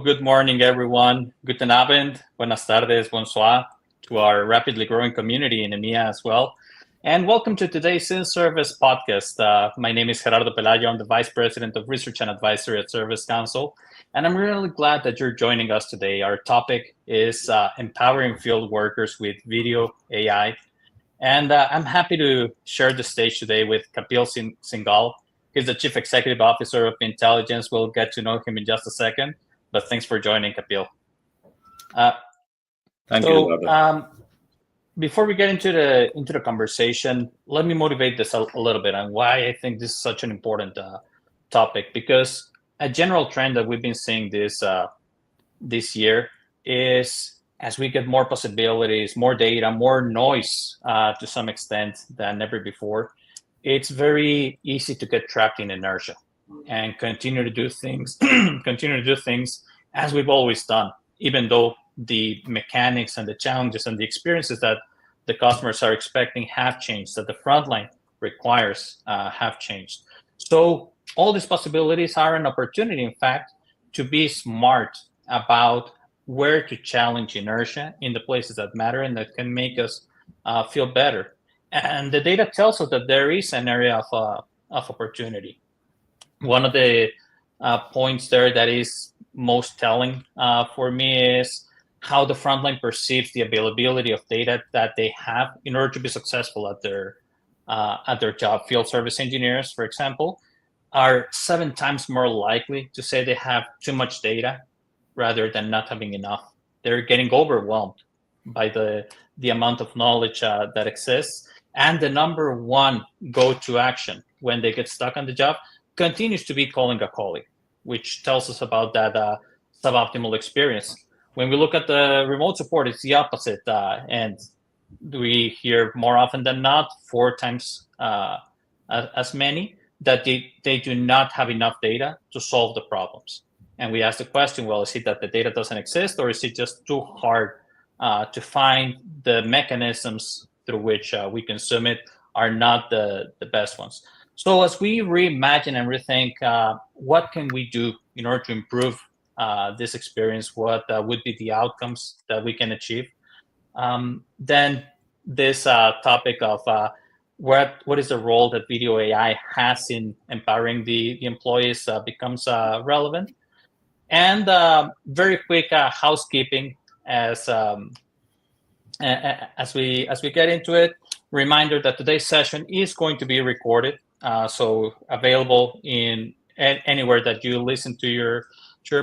good morning, everyone. Guten Abend, buenas tardes, bonsoir to our rapidly growing community in EMEA as well. And welcome to today's inService podcast. My name is Gerardo Pelayo. I'm the Vice President of Research and Advisory at Service Council. And I'm really glad that you're joining us today. Our topic is empowering field workers with video AI. And I'm happy to share the stage today with Kapil Singhal. He's the Chief Executive Officer of Vyntelligence. We'll get to know him in just a second. But thanks for joining, Kapil. Thank you. Before we get into the conversation, let me motivate this a little bit on why I think this is such an important topic. Because a general trend that we've been seeing this year is as we get more possibilities, more data, more noise to some extent than ever before, it's very easy to get trapped in inertia and continue to do things as we've always done, even though the mechanics and the challenges and the experiences that the customers are expecting have changed, that the frontline requires have changed. So all these possibilities are an opportunity, in fact, to be smart about where to challenge inertia in the places that matter and that can make us feel better. And the data tells us that there is an area of opportunity. One of the points there that is most telling for me is how the frontline perceives the availability of data that they have in order to be successful at their job. Field service engineers, for example, are 7 times more likely to say they have too much data rather than not having enough. They're getting overwhelmed by the amount of knowledge that exists. And the number one go-to action when they get stuck on the job continues to be calling a colleague, which tells us about that suboptimal experience. When we look at the remote support, it's the opposite. And we hear more often than not 4 times as many that they do not have enough data to solve the problems. And we ask the question, well, is it that the data doesn't exist, or is it just too hard to find the mechanisms through which we consume it are not the best ones? So as we reimagine and rethink what can we do in order to improve this experience, what would be the outcomes that we can achieve, then this topic of what is the role that video AI has in empowering the employees becomes relevant. And very quick housekeeping as we get into it. Reminder that today's session is going to be recorded, so available in anywhere that you listen to your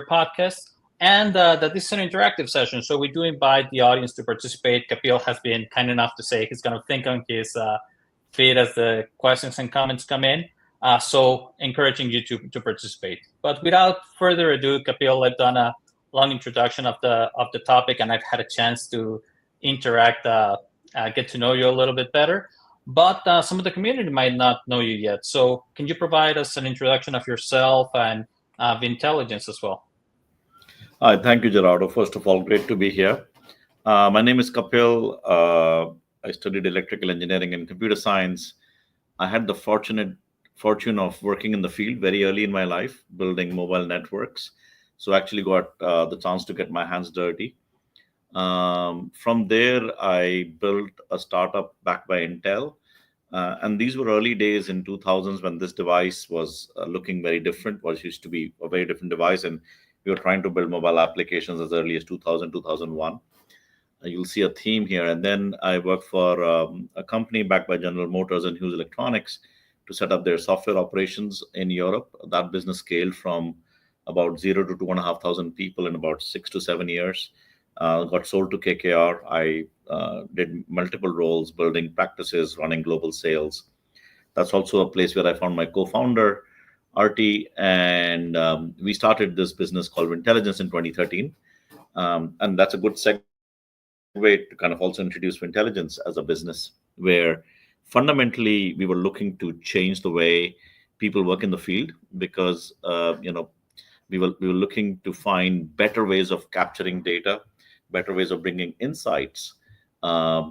podcast, and that this is an interactive session. So we do invite the audience to participate. Kapil has been kind enough to say he's going to think on his feed as the questions and comments come in. So encouraging you to participate. But without further ado, Kapil, I've done a long introduction of the topic, and I've had a chance to interact, get to know you a little bit better. But some of the community might not know you yet. So can you provide us an introduction of yourself and Vyntelligence as well? Thank you, Gerardo. First of all, great to be here. My name is Kapil. I studied electrical engineering and computer science. I had the fortune of working in the field very early in my life, building mobile networks. So I actually got the chance to get my hands dirty. From there, I built a startup backed by Intel. And these were early days in 2000s when this device was looking very different, what used to be a very different device. And we were trying to build mobile applications as early as 2000, 2001. You'll see a theme here. And then I worked for a company backed by General Motors and Hughes Electronics to set up their software operations in Europe. That business scaled from about 0 to 2,500 people in about 6 to 7 years. Got sold to KKR. I did multiple roles, building practices, running global sales. That's also a place where I found my co-founder, Artie, and we started this business called Vyntelligence in 2013. And that's a good segue to kind of also introduce Vyntelligence as a business, where fundamentally we were looking to change the way people work in the field, because we were looking to find better ways of capturing data, better ways of bringing insights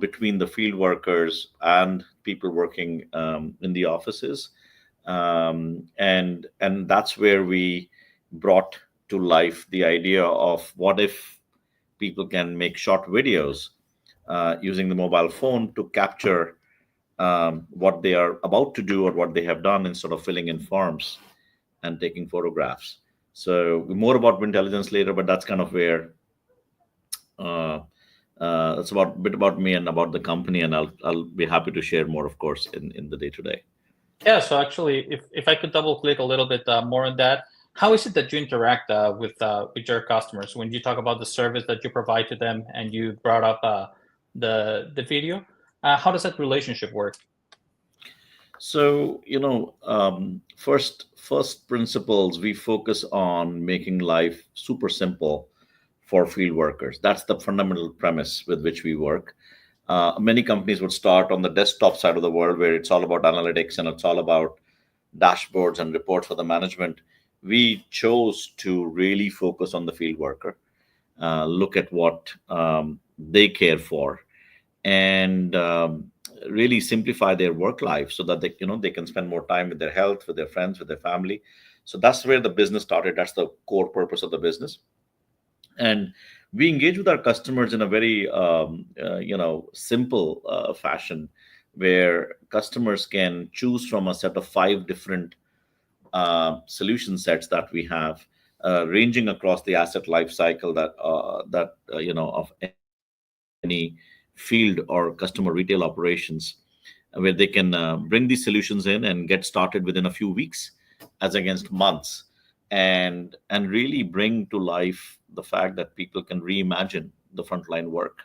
between the field workers and people working in the offices. And that's where we brought to life the idea of what if people can make short videos using the mobile phone to capture what they are about to do or what they have done instead of filling in forms and taking photographs. So more about intelligence later, but that's kind of where uh, that's about a bit about me and about the company, and I'll be happy to share more, of course, in the day to day. Yeah, so actually, if I could double click a little bit more on that, how is it that you interact with your customers when you talk about the service that you provide to them, and you brought up the video? How does that relationship work? So, first principles, we focus on making life super simple for field workers. That's the fundamental premise with which we work. Many companies would start on the desktop side of the world where it's all about analytics and it's all about dashboards and reports for the management. We chose to really focus on the field worker, look at what they care for, and really simplify their work life so that they can spend more time with their health, with their friends, with their family. So that's where the business started. That's the core purpose of the business. And we engage with our customers in a very simple fashion, where customers can choose from a set of 5 different solution sets that we have, ranging across the asset life cycle of any field or customer retail operations, where they can bring these solutions in and get started within a few weeks as against months, and really bring to life the fact that people can reimagine the frontline work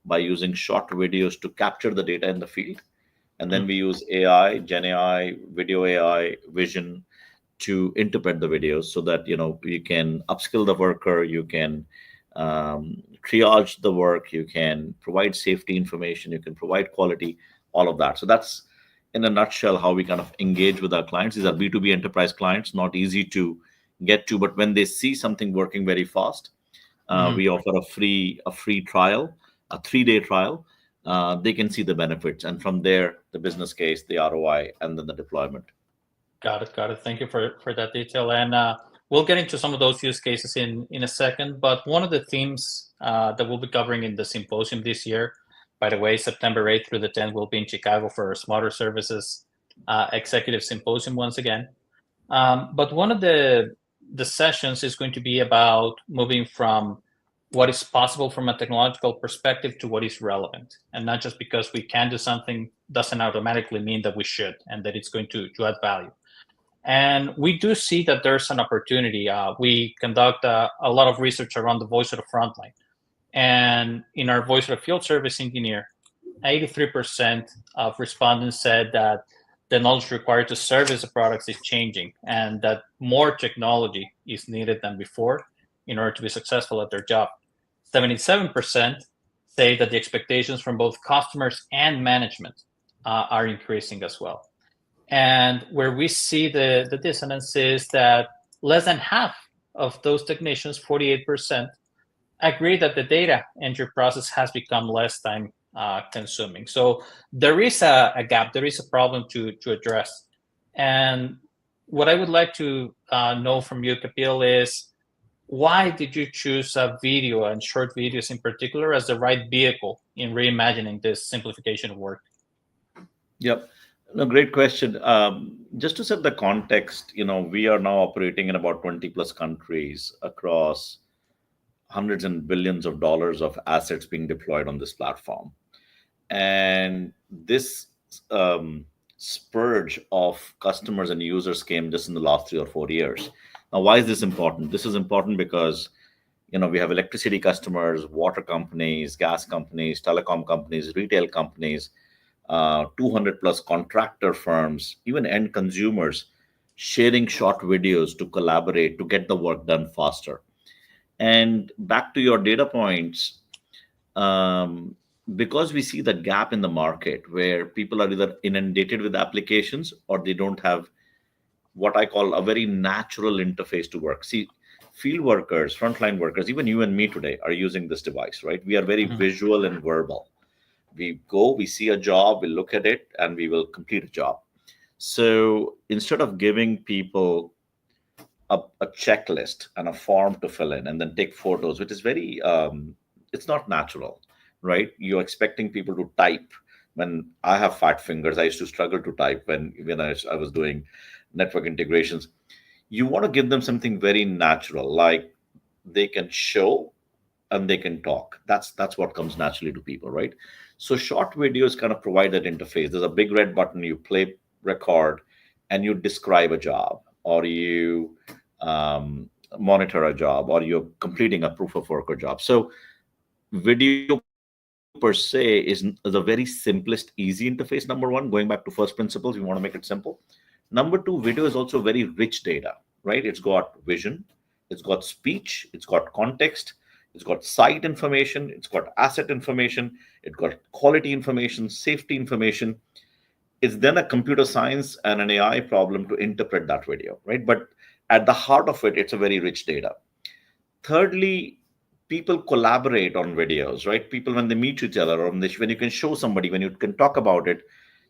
by using short videos to capture the data in the field. And then Mm, we use AI, Gen AI, video AI, vision to interpret the videos so that you can upskill the worker, you can triage the work, you can provide safety information, you can provide quality, all of that. So that's in a nutshell how we kind of engage with our clients. These are B2B enterprise clients, not easy to get to, but when they see something working very fast, mhm. we offer a free trial, a 3-day trial. They can see the benefits, and from there the business case, the ROI, and then the deployment. Got it. Got it. Thank you for that detail. And we'll get into some of those use cases in a second. But one of the themes that we'll be covering in the symposium this year, by the way, September 8th through the 10th, we'll be in Chicago for our Smarter Services Executive Symposium once again. But one of the sessions is going to be about moving from what is possible from a technological perspective to what is relevant. And not just because we can do something doesn't automatically mean that we should and that it's going to add value. And we do see that there's an opportunity. We conduct a lot of research around the voice of the frontline. And in our voice of the field service engineer, 83% of respondents said that the knowledge required to service the products is changing and that more technology is needed than before in order to be successful at their job. 77% say that the expectations from both customers and management are increasing as well. And where we see the dissonance is that less than half of those technicians, 48%, agree that the data entry process has become less time consuming. So there is a gap, there is a problem to address. And what I would like to know from you, Kapil, is why did you choose video and short videos in particular as the right vehicle in reimagining this simplification of work? Yep. No, great question. Just to set the context, we are now operating in about 20 plus countries across hundreds and billions of dollars of assets being deployed on this platform. And this spurge of customers and users came just in the last 3 or 4 years. Now, why is this important? This is important because we have electricity customers, water companies, gas companies, telecom companies, retail companies, 200 plus contractor firms, even end consumers sharing short videos to collaborate to get the work done faster. And back to your data points, um, because we see that gap in the market where people are either inundated with applications or they don't have what I call a very natural interface to work. See, field workers, frontline workers, even you and me today are using this device, right? We are very Mhm. visual and verbal. We go, we see a job, we look at it, and we will complete a job. So instead of giving people a checklist and a form to fill in and then take photos, which is very it's not natural, right? You're expecting people to type. When I have fat fingers, I used to struggle to type when I was doing network integrations. You want to give them something very natural, like they can show and they can talk. That's what comes naturally to people, right? So short videos kind of provide that interface. There's a big red button, you play record, and you describe a job, or you monitor a job, or you're completing a proof of work or job. So video per se is a very simplest, easy interface. Number one, going back to first principles, we want to make it simple. Number two, video is also very rich data, right? It's got vision, it's got speech, it's got context, it's got site information, it's got asset information, it's got quality information, safety information. It's then a computer science and an AI problem to interpret that video, right? But at the heart of it, it's a very rich data. Thirdly, people collaborate on videos, right? People, when they meet each other, or when you can show somebody, when you can talk about it,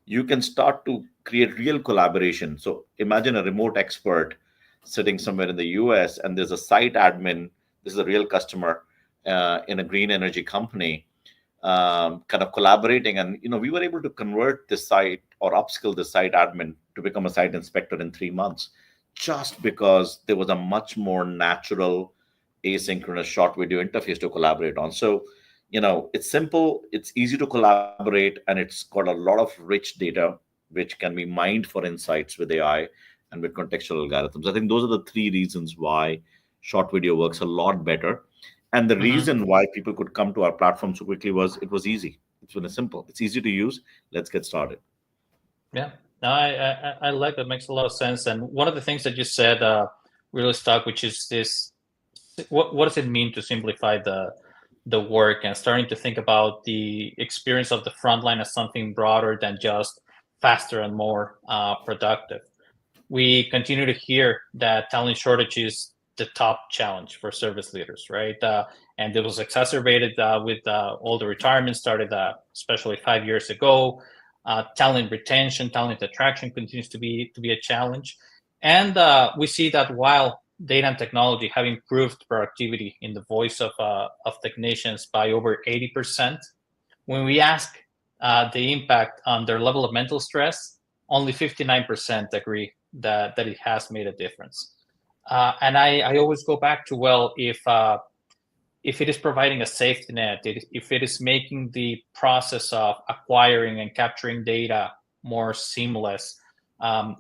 you can start to create real collaboration. So imagine a remote expert sitting somewhere in the US, and there's a site admin. This is a real customer in a green energy company, kind of collaborating. And we were able to convert this site or upskill the site admin to become a site inspector in 3 months, just because there was a much more natural asynchronous short video interface to collaborate on. So, it's simple, it's easy to collaborate, and it's got a lot of rich data which can be mined for insights with AI and with contextual algorithms. I think those are the three reasons why short video works a lot better. And the Hmm. reason why people could come to our platform so quickly was it was easy. It's really simple. It's easy to use. Let's get started. Yeah, no, I like that. Makes a lot of sense. And one of the things that you said really stuck, which is this: what does it mean to simplify the work, and starting to think about the experience of the frontline as something broader than just faster and more productive. We continue to hear that talent shortage is the top challenge for service leaders, right? And it was exacerbated with all the retirements started, especially 5 years ago. Talent retention, talent attraction continues to be a challenge, and we see that while data and technology have improved productivity in the voice of technicians by over 80%, when we ask the impact on their level of mental stress, only 59% agree that it has made a difference. And I always go back to, well, if it is providing a safety net, if it is making the process of acquiring and capturing data more seamless,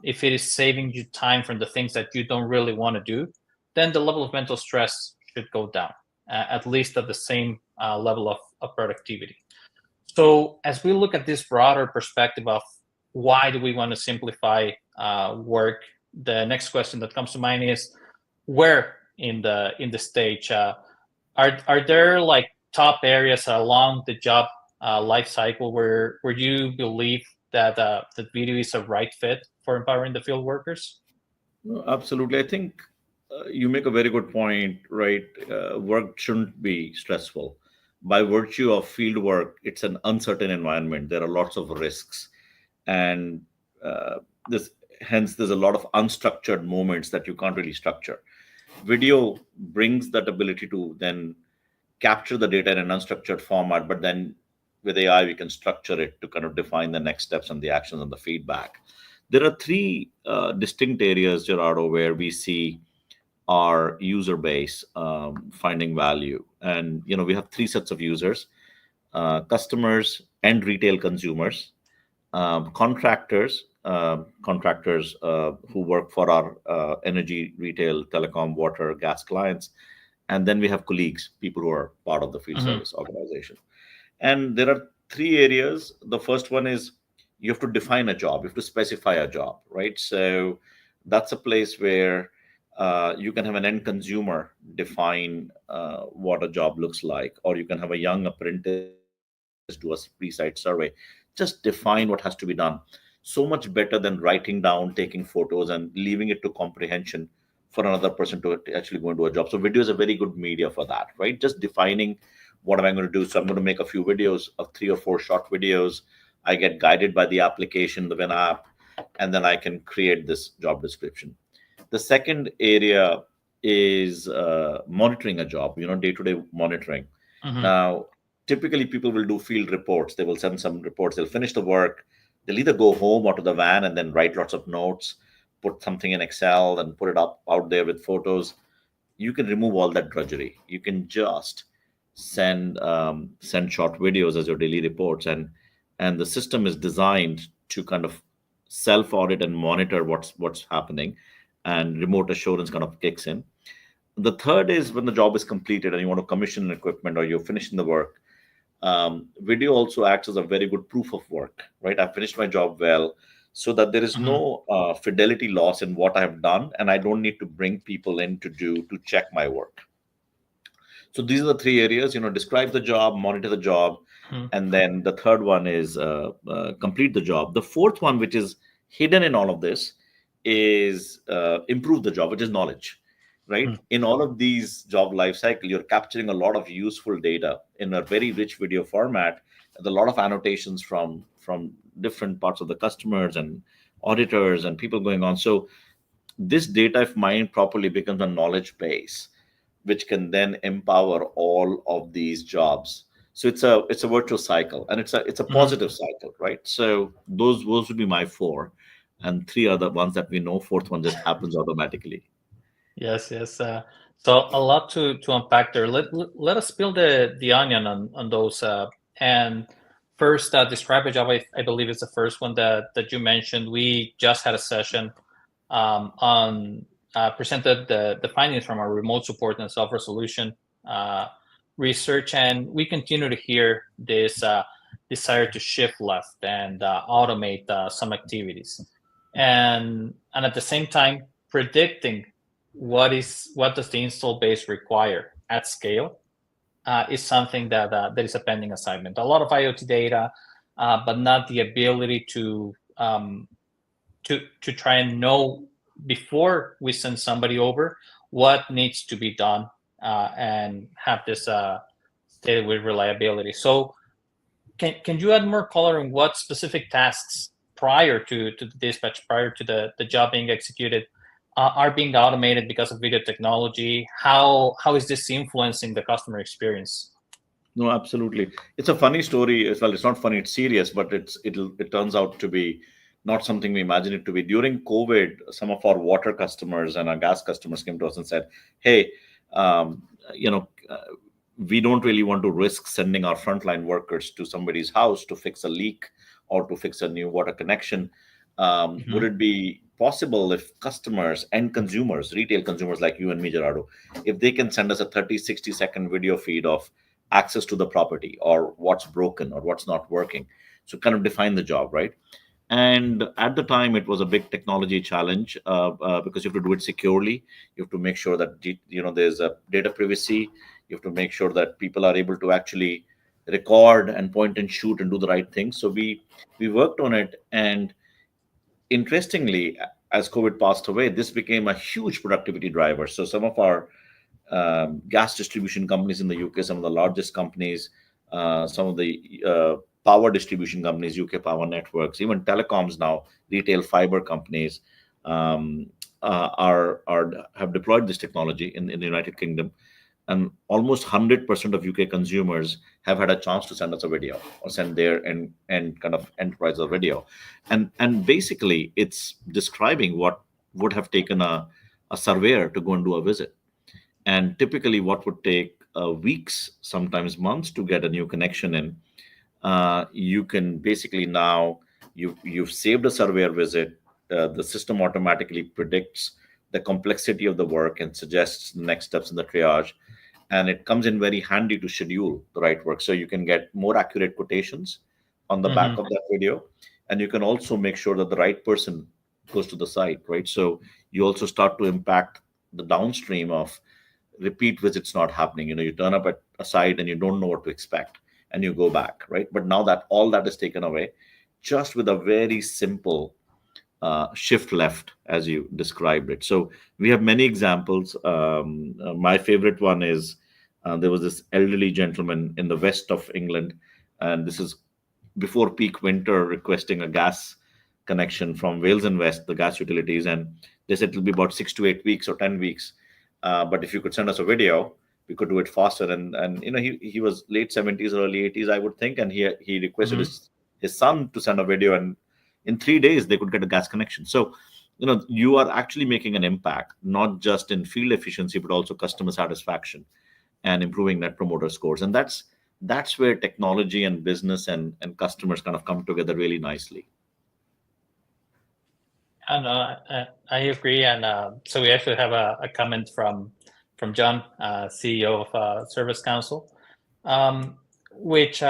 if it is saving you time from the things that you don't really want to do, then the level of mental stress should go down, at least at the same level of productivity. So as we look at this broader perspective of why do we want to simplify work, the next question that comes to mind is where in the stage are there like top areas along the job life cycle where you believe that that video is a right fit for empowering the field workers? No, absolutely. I think you make a very good point, right? Work shouldn't be stressful. By virtue of field work, it's an uncertain environment. There are lots of risks, and uh, this hence there's a lot of unstructured moments that you can't really structure. Video brings that ability to then capture the data in an unstructured format, but then with AI, we can structure it to kind of define the next steps and the actions and the feedback. There are three distinct areas, Gerardo, where we see our user base finding value. And, we have three sets of users: customers and retail consumers, contractors who work for our energy, retail, telecom, water, gas clients, and then we have colleagues, people who are part of the field Hmm. service organization. And there are three areas. The first one is you have to define a job, you have to specify a job, right? So that's a place where you can have an end consumer define what a job looks like, or you can have a young apprentice do a pre-site survey. Just define what has to be done. So much better than writing down, taking photos, and leaving it to comprehension for another person to actually go into a job. So video is a very good media for that, right? Just defining what am I going to do. So I'm going to make a few videos of 3 or 4 short videos. I get guided by the application, the Win app, and then I can create this job description. The second area is monitoring a job, day-to-day monitoring. Hmm. Now, typically people will do field reports. They will send some reports. They'll finish the work. They'll either go home or to the van and then write lots of notes, put something in Excel and put it up out there with photos. You can remove all that drudgery. You can just send short videos as your daily reports, and the system is designed to kind of self audit and monitor what's happening, and remote assurance kind of kicks in. The third is when the job is completed and you want to commission equipment or you're finishing the work. Video also acts as a very good proof of work, right? I finished my job well, so that there is Hmm. no fidelity loss in what I have done, and I don't need to bring people in to check my work. So these are the three areas, describe the job, monitor the job, Hmm. and then the third one is complete the job. The fourth one, which is hidden in all of this, is improve the job, which is knowledge, right? Hmm. In all of these job life cycle, you're capturing a lot of useful data in a very rich video format, and a lot of annotations from different parts of the customers and auditors and people going on. So this data, if mined properly, becomes a knowledge base which can then empower all of these jobs. So it's a virtual cycle, and it's a Hmm. positive cycle, right? So those would be my four, and three are the ones that we know. Fourth one just happens automatically. Yes, yes. So a lot to unpack there. Let us peel the onion on those. And first, describe a job. I believe is the first one that you mentioned. We just had a session on presented the findings from our remote support and software solution uh, research, and we continue to hear this desire to shift left and automate some activities, and at the same time predicting what does the install base require at scale is something that is a pending assignment. A lot of IoT data, but not the ability to try and know before we send somebody over what needs to be done and have this stated with reliability. So can you add more color on what specific tasks prior to the dispatch, prior to the job being executed, are being automated because of video technology? How is this influencing the customer experience? No, absolutely. It's a funny story as well. It's not funny, it's serious, but it turns out to be not something we imagine it to be. During COVID, some of our water customers and our gas customers came to us and said, "Hey, um, you know, we don't really want to risk sending our frontline workers to somebody's house to fix a leak or to fix a new water connection. Would Hmm. it be possible if customers and consumers, retail consumers like you and me, Gerardo, if they can send us a 30, 60-second video feed of access to the property or what's broken or what's not working?" So kind of define the job, right? And at the time, it was a big technology challenge because you have to do it securely. You have to make sure that there's a data privacy. You have to make sure that people are able to actually record and point and shoot and do the right thing. So we worked on it, and interestingly, as COVID passed away, this became a huge productivity driver. So some of our gas distribution companies in the UK, some of the largest companies, some of the power distribution companies, UK Power Networks, even telecoms now, retail fiber companies, are have deployed this technology in the United Kingdom, and almost 100% of UK consumers have had a chance to send us a video or send their and kind of enterprise a video, and basically it's describing what would have taken a surveyor to go and do a visit, and typically what would take weeks, sometimes months, to get a new connection in. You can basically now you've saved a surveyor visit. The system automatically predicts the complexity of the work and suggests the next steps in the triage, and it comes in very handy to schedule the right work, so you can get more accurate quotations on the back Hmm. of that video, and you can also make sure that the right person goes to the site, right? So you also start to impact the downstream of repeat visits not happening. You turn up at a site and you don't know what to expect, and you go back, right? But now that all that is taken away, just with a very simple shift left, as you described it. So we have many examples. My favorite one is there was this elderly gentleman in the west of England, and this is before peak winter, requesting a gas connection from Wales and West, the gas utilities, and they said it'll be about 6 to 8 weeks or 10 weeks. But if you could send us a video, we could do it faster. And he was late 70s or early 80s, I would think, and he requested Hmm. his son to send a video, and in 3 days they could get a gas connection. So you are actually making an impact, not just in field efficiency, but also customer satisfaction and improving net promoter scores. And that's where technology and business and customers kind of come together really nicely. And I agree. And so we actually have a comment from John, CEO of Service Council, um, which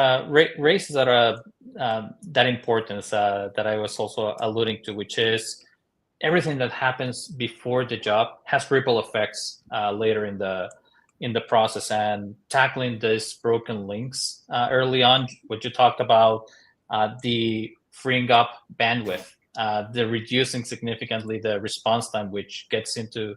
raises that importance that I was also alluding to, which is everything that happens before the job has ripple effects later in the process, and tackling these broken links early on, what you talked about, the freeing up bandwidth, the reducing significantly the response time, which gets into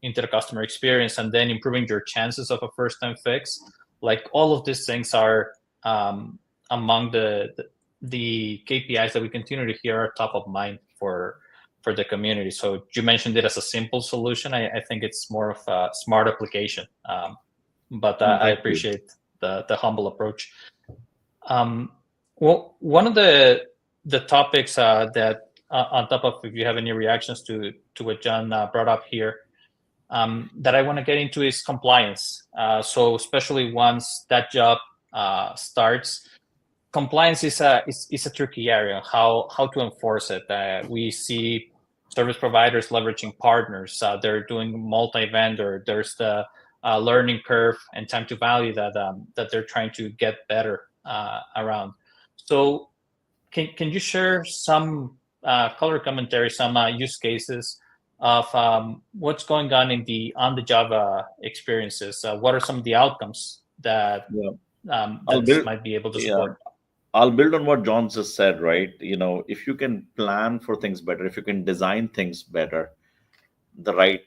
the customer experience, and then improving your chances of a first time fix. Like all of these things are among the KPIs that we continue to hear are top of mind for the community. So you mentioned it as a simple solution. I think it's more of a smart application, but I Thank you. appreciate the humble approach. Um, well, one of the topics that on top of, if you have any reactions to what John brought up here, that I want to get into is compliance. So especially once that job starts, compliance is a tricky area. How to enforce it? We see service providers leveraging partners. They're doing multi-vendor. There's the learning curve and time to value that they're trying to get better around. So can you share some color commentary, some use cases of what's going on in the on the job experiences? What are some of the outcomes that Yeah. I'll that build. might be able to Yeah. support? I'll build on what John just said, right? If you can plan for things better, if you can design things better, the right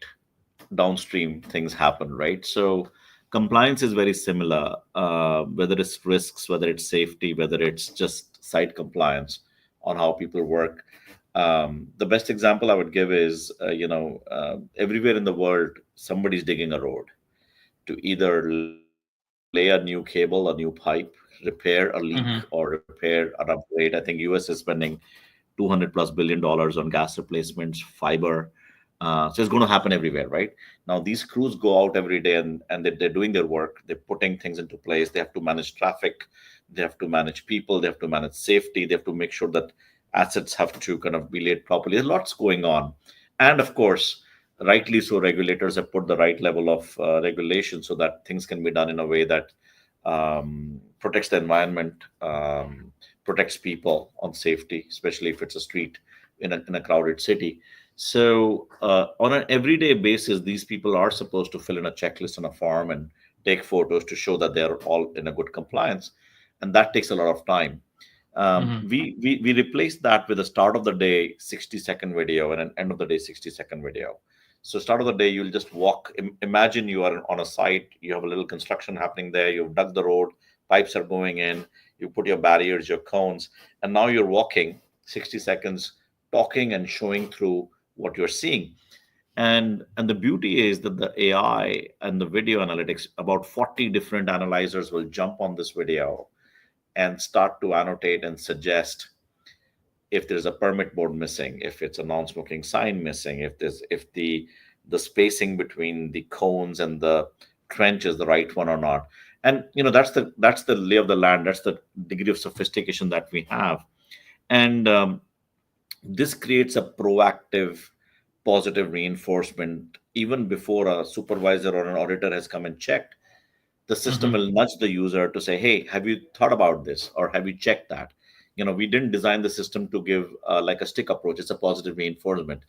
downstream things happen, right? So compliance is very similar, whether it's risks, whether it's safety, whether it's just site compliance on how people work. The best example I would give is, everywhere in the world, somebody's digging a road to either lay a new cable, a new pipe, repair a leak, or Hmm. repair an upgrade. I think US is spending $200+ billion on gas replacements, fiber. So it's going to happen everywhere, right? Now these crews go out every day, and they're doing their work. They're putting things into place. They have to manage traffic. They have to manage people. They have to manage safety. They have to make sure that assets have to kind of be laid properly. There's lots going on. And of course, rightly so, regulators have put the right level of regulation so that things can be done in a way that protects the environment, protects people on safety, especially if it's a street in a crowded city. So, on an everyday basis, these people are supposed to fill in a checklist on a form and take photos to show that they are all in a good compliance, and that takes a lot of time. Hmm. We replaced that with a start of the day 60-second video and an end of the day 60-second video. So start of the day, you'll just walk. Imagine you are on a site. You have a little construction happening there. You've dug the road. Pipes are going in. You put your barriers, your cones, and now you're walking 60 seconds, talking and showing through what you're seeing. And the beauty is that the AI and the video analytics, about 40 different analyzers will jump on this video and start to annotate and suggest if there's a permit board missing, if it's a non-smoking sign missing, if the spacing between the cones and the trench is the right one or not. And that's the lay of the land. That's the degree of sophistication that we have. And this creates a proactive, positive reinforcement even before a supervisor or an auditor has come and checked. The system Hmm. will nudge the user to say, hey, have you thought about this, or have you checked that? We didn't design the system to give like a stick approach. It's a positive reinforcement.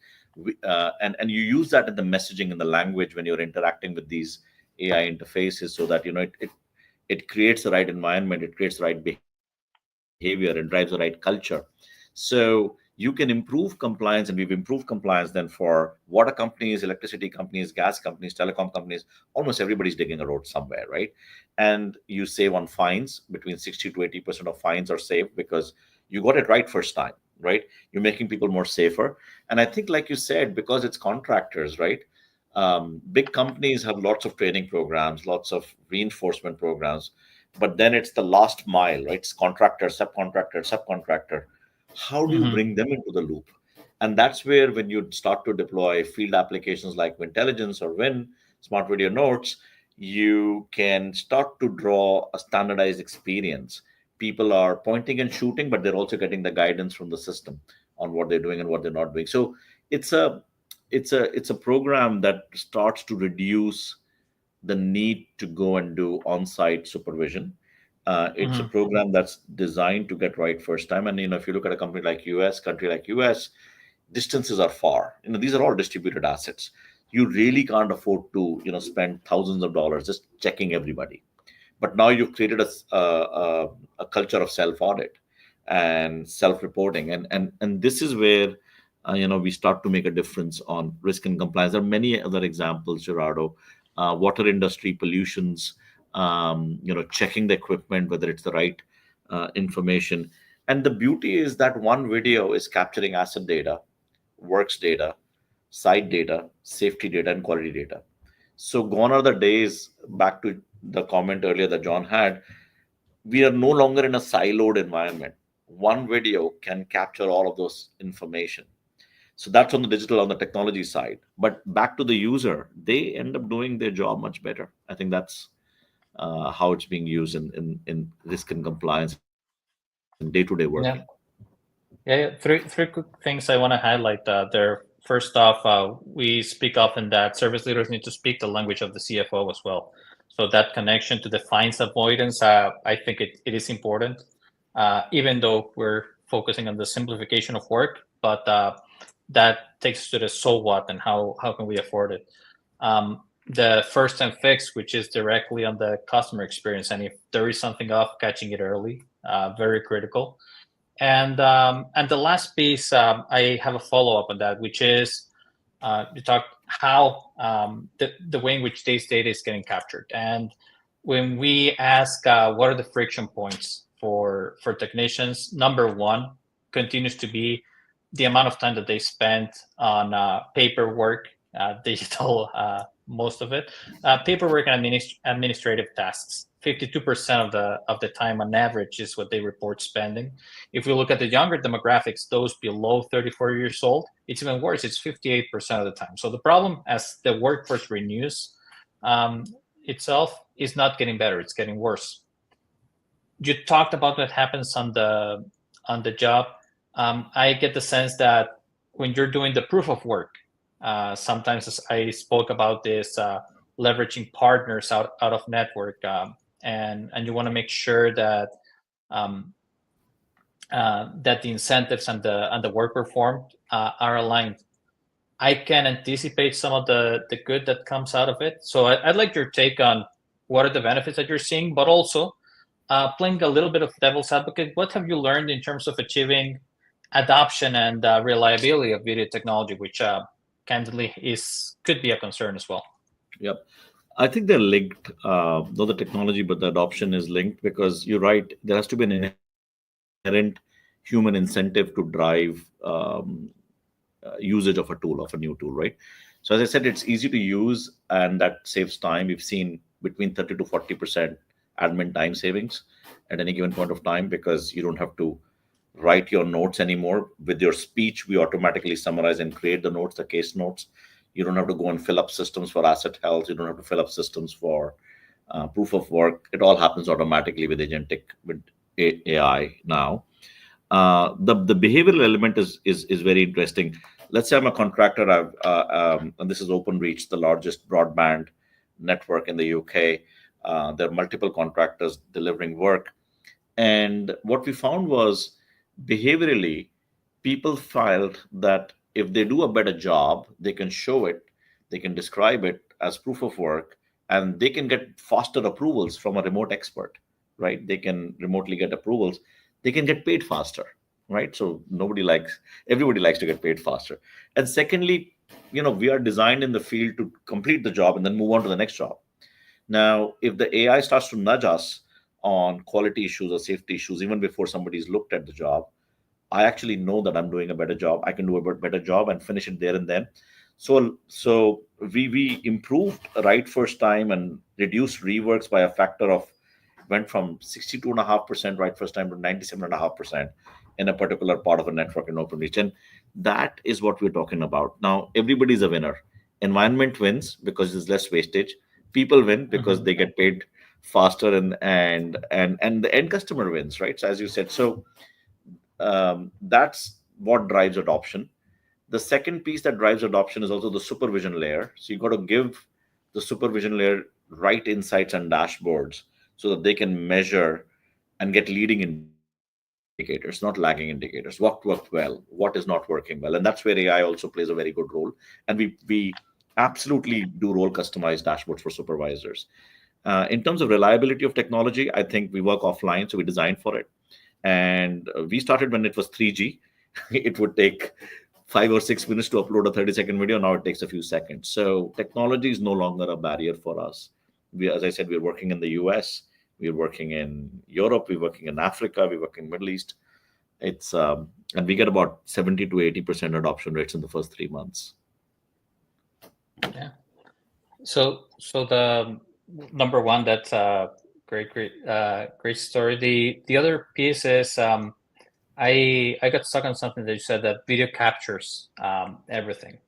And you use that in the messaging and the language when you're interacting with these AI interfaces, so that it creates the right environment, it creates the right behavior, and drives the right culture. So you can improve compliance, and we've improved compliance then for water companies, electricity companies, gas companies, telecom companies. Almost everybody's digging a road somewhere, right? And you save on fines. Between 60 to 80% of fines are saved because you got it right first time. right? You're making people more safer. And I think, like you said, because it's contractors, right? Big companies have lots of training programs, lots of reinforcement programs, but then it's the last mile, right? It's contractor, subcontractor, subcontractor. How do you Hmm. bring them into the loop? And that's where, when you start to deploy field applications like Vyntelligence or Smart Video Notes, you can start to draw a standardized experience. People are pointing and shooting, but they're also getting the guidance from the system on what they're doing and what they're not doing. So it's a program that starts to reduce the need to go and do on-site supervision. It's a Hmm. program that's designed to get right first time. And if you look at a company like US, country like US, distances are far. These are all distributed assets. You really can't afford to spend thousands of dollars just checking everybody. But now you've created a culture of self audit and self reporting, and this is where we start to make a difference on risk and compliance. There are many other examples, Gerardo. Water industry pollutions, checking the equipment whether it's the right information. And the beauty is that one video is capturing asset data, works data, site data, safety data, and quality data. So gone are the days, back to the comment earlier that John had, we are no longer in a siloed environment. One video can capture all of those information. So that's on the digital, on the technology side. But back to the user, they end up doing their job much better. I think that's how it's being used in risk and compliance and day-to-day working. Yeah. Yeah, three quick things I want to highlight there. First off, we speak often that service leaders need to speak the language of the CFO as well. So that connection to the fines avoidance, I think it is important, even though we're focusing on the simplification of work, but that takes us to the so what and how can we afford it. The first and fix, which is directly on the customer experience, and if there is something off, catching it early, very critical. And the last piece, I have a follow up on that, which is you talked how the way in which this data is getting captured. And when we ask what are the friction points for technicians, number one continues to be the amount of time that they spend on paperwork, digital, most of it, paperwork and administrative tasks. 52% of the time on average is what they report spending. If we look at the younger demographics, those below 34 years old, it's even worse. It's 58% of the time. So the problem, as the workforce renews, um, itself is not getting better. It's getting worse. You talked about what happens on the job. I get the sense that when you're doing the proof of work, sometimes as I spoke about this, leveraging partners out of network, and you want to make sure that um, that the incentives and the work performed are aligned. I can anticipate some of the good that comes out of it. So I'd like your take on what are the benefits that you're seeing, but also playing a little bit of devil's advocate. What have you learned in terms of achieving adoption and reliability of video technology, which candidly is could be a concern as well? Yep. I think they're linked, not the technology, but the adoption is linked, because you're right. There has to be an inherent human incentive to drive usage of a tool, of a new tool, right? So as I said, it's easy to use and that saves time. We've seen between 30 to 40% admin time savings at any given point of time, because you don't have to write your notes anymore. With your speech, we automatically summarize and create the notes, the case notes. You don't have to go and fill up systems for asset health. You don't have to fill up systems for proof of work. It all happens automatically with agentic, with AI now. The behavioral element is very interesting. Let's say I'm a contractor. And this is OpenReach, the largest broadband network in the UK. There are multiple contractors delivering work, and what we found was, behaviorally, people felt that if they do a better job, they can show it, they can describe it as proof of work, and they can get faster approvals from a remote expert, right? They can remotely get approvals, they can get paid faster, right? So everybody likes to get paid faster. And secondly, we are designed in the field to complete the job and then move on to the next job. Now, if the AI starts to nudge us on quality issues or safety issues even before somebody's looked at the job, I actually know that I'm doing a better job. I can do a better job and finish it there and then. So we improved right first time and reduced reworks by a factor of, went from 62.5% right first time to 97.5% in a particular part of a network in OpenReach. And that is what we're talking about. Now everybody's a winner. Environment wins because there's less wastage. People win because Mhm. they get paid faster, and the end customer wins, right? So as you said, so that's what drives adoption. The second piece that drives adoption is also the supervision layer. So you got to give the supervision layer right insights and dashboards so that they can measure and get leading indicators, not lagging indicators. What worked well, what is not working well, and that's where AI also plays a very good role. And we absolutely do role customized dashboards for supervisors. In terms of reliability of technology, I think we work offline, so we design for it. And we started when it was 3G. It would take 5 or 6 minutes to upload a 30-second video. Now it takes a few seconds. So technology is no longer a barrier for us. We, as I said, we're working in the US, we're working in Europe, we're working in Africa, we're working in Middle East. It's and we get about 70 to 80% adoption rates in the first 3 months. Yeah. So the number one, that's a great story. The other piece is I got stuck on something that you said, that video captures everything,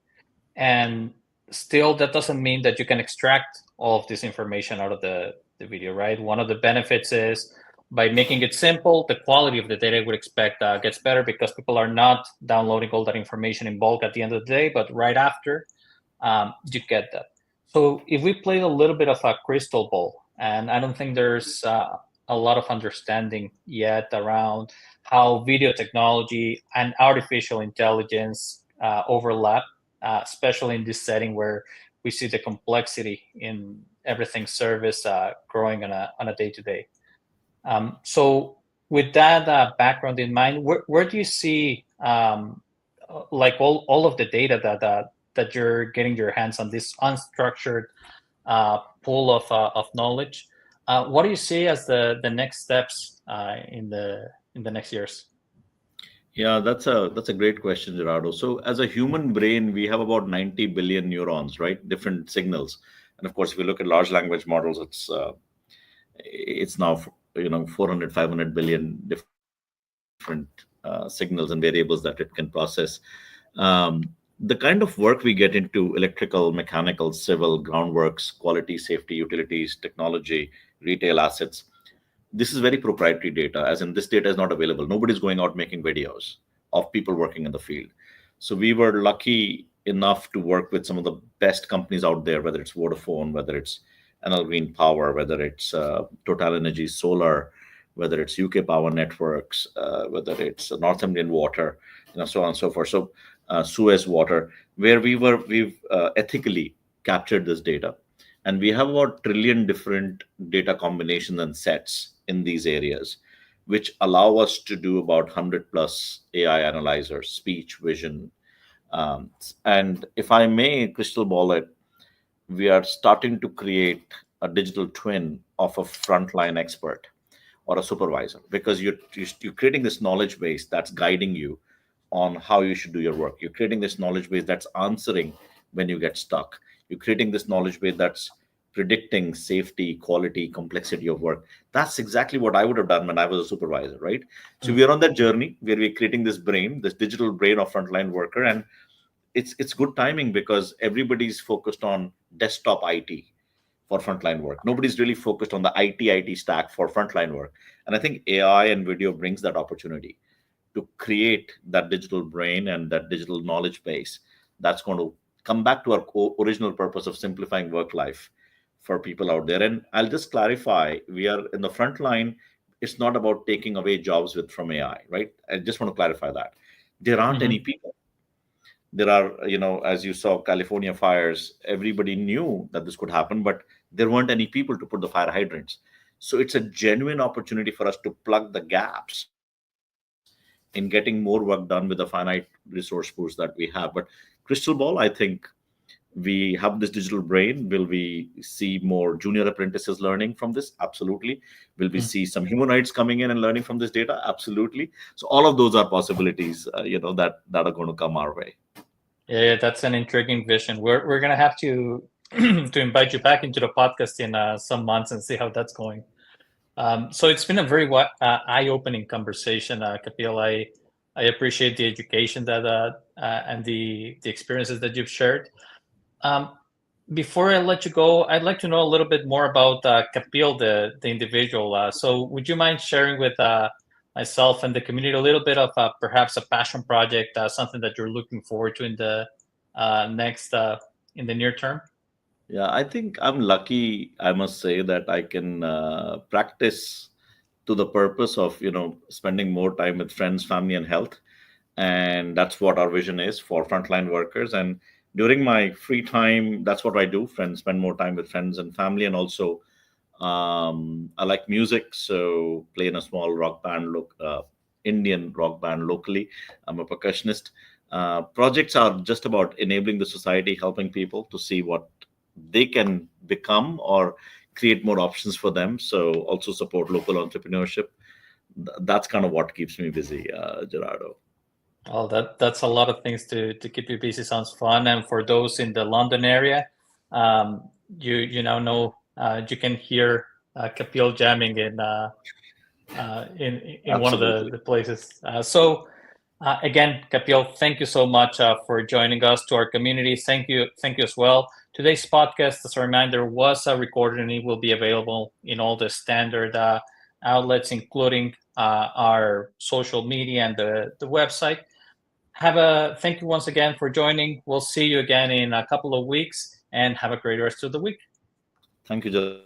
and still that doesn't mean that you can extract all of this information out of the video, right? One of the benefits is by making it simple, the quality of the data I would expect gets better because people are not downloading all that information in bulk at the end of the day, but right after you get that. So if we played a little bit of a crystal ball, and I don't think there's a lot of understanding yet around how video technology and artificial intelligence overlap, especially in this setting where we see the complexity in everything service growing on a day-to-day. So with that background in mind, where do you see like all of the data that you're getting your hands on, this unstructured pool of knowledge? What do you see as the next steps in the next years? Yeah, that's a great question, Gerardo. So as a human brain, we have about 90 billion neurons, right? Different signals. And of course, if you look at large language models, it's now 400, 500 billion different signals and variables that it can process. The kind of work we get into, electrical, mechanical, civil, groundworks, quality, safety, utilities, technology, retail assets, this is very proprietary data, as in this data is not available. Nobody's going out making videos of people working in the field. So we were lucky enough to work with some of the best companies out there, whether it's Vodafone, whether it's Enel Green Power, whether it's Total Energy Solar, whether it's UK Power Networks, whether it's North Indian Water, so on and so forth. So Suez Water, where we've ethically captured this data, and we have about trillion different data combinations and sets in these areas, which allow us to do about 100 plus AI analyzers, speech, vision. And if I may crystal ball it, we are starting to create a digital twin of a frontline expert or a supervisor, because you're creating this knowledge base that's guiding you on how you should do your work. You're creating this knowledge base that's answering when you get stuck. You're creating this knowledge base that's predicting safety, quality, complexity of work. That's exactly what I would have done when I was a supervisor, right? So we are on that journey where we're creating this brain, this digital brain of frontline worker, and it's good timing because everybody's focused on desktop IT for frontline work. Nobody's really focused on the IT stack for frontline work. And I think AI and video brings that opportunity to create that digital brain and that digital knowledge base that's going to come back to our original purpose of simplifying work life for people out there. And I'll just clarify, we are in the front line. It's not about taking away jobs from AI, right? I just want to clarify that. There aren't any Mm-hmm. people. There are, as you saw, California fires, everybody knew that this could happen, but there weren't any people to put the fire hydrants. So it's a genuine opportunity for us to plug the gaps in getting more work done with the finite resource pools that we have. But crystal ball, I think we have this digital brain. Will we see more junior apprentices learning from this? Absolutely. Will we see some humanoids coming in and learning from this data? Absolutely. So all of those are possibilities, that are going to come our way. Yeah, that's an intriguing vision. We're gonna have to to invite you back into the podcast in some months and see how that's going. So it's been a very eye-opening conversation, Kapil. I appreciate the education that and the experiences that you've shared. Um, Before I let you go, I'd like to know a little bit more about Kapil, the individual. So would you mind sharing with myself and the community a little bit of perhaps a passion project, something that you're looking forward to in the next in the near term? Yeah, I think I'm lucky, I must say, that I can practice to the purpose of, spending more time with friends, family, and health. And that's what our vision is for frontline workers. And during my free time, that's what I do. Friends, spend more time with friends and family. And also, I like music, so play in a small rock band, Indian rock band locally. I'm a percussionist. Projects are just about enabling the society, helping people to see what they can become or create more options for them. So also support local entrepreneurship. That's kind of what keeps me busy, Gerardo. Oh, that's a lot of things to keep you busy. Sounds fun. And for those in the London area, you now know you can hear Kapil jamming in one of Absolutely. the places. Again, Kapil, thank you so much for joining us. To our community, thank you as well. Today's podcast, as a reminder, was recorded and it will be available in all the standard outlets, including our social media and the website. Thank you once again for joining. We'll see you again in a couple of weeks, and have a great rest of the week. Thank you, Gerardo.